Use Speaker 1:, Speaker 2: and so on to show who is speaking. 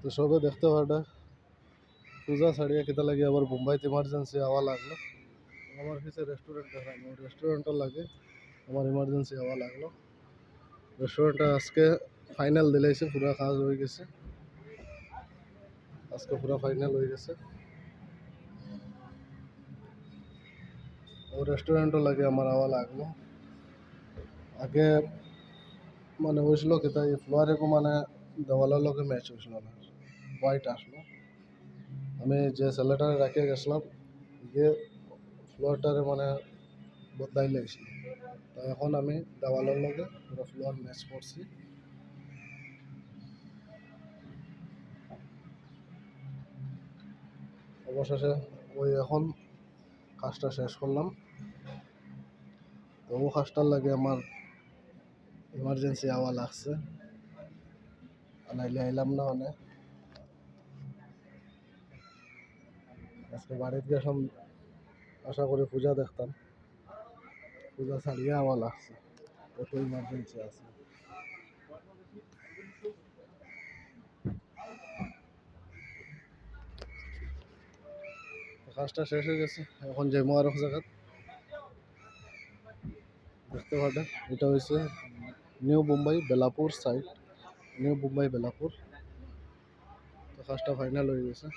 Speaker 1: তো সবে দেখতে পাটা পূজা ছাড়িয়ে কেতা লাগে আবার মুম্বাইতে ইমার্জেন্সি আওয়া লাগলো। আমার কাছে রেস্টুরেন্ট দেখানো রেস্টুরেন্টও লাগে আমার ইমার্জেন্সি আওয়া লাগলো। রেস্টুরেন্টটা আজকে ফাইনাল দিলাইছে, পুরা কাজ হয়ে গেছে, আজকে পুরা ফাইনাল হয়ে গেছে। ও রেস্টুরেন্টও লাগে আমার আওয়া লাগলো। আগে মানে হয়েছিল কেতা এই ফ্লোয়ারেকও মানে দেওয়ালের লগে ম্যাচ হয়েছিল না, হোয়াইট আসলো। আমি যে ছেলেটারে রাখিয়ে গেছিলাম গিয়ে ফ্লোরটারে মানে বদলাই লাগছিল, তো এখন আমি দেওয়ালের লগে পুরো ফ্লোর ম্যাচ করছি। অবশেষে ওই এখন কাজটা শেষ করলাম। তো ও কাজটার লাগে আমার ইমার্জেন্সি আওয়া লাগছে, নাইলে আইলাম না। মানে আজকে বাড়িতে গেছিলাম, আশা করি পূজা দেখতাম, পূজা ছাড়িয়ে আওয়া লাগছে, কত ইমার্জেন্সি আছে। কাজটা শেষ হয়ে গেছে, এখন যাইমো আর এক জায়গা দেখতে পাটা। এটা হয়েছে new Mumbai Belapur side, new Mumbai Belapur. তো কাজটা ফাইনাল হয়ে গেছে।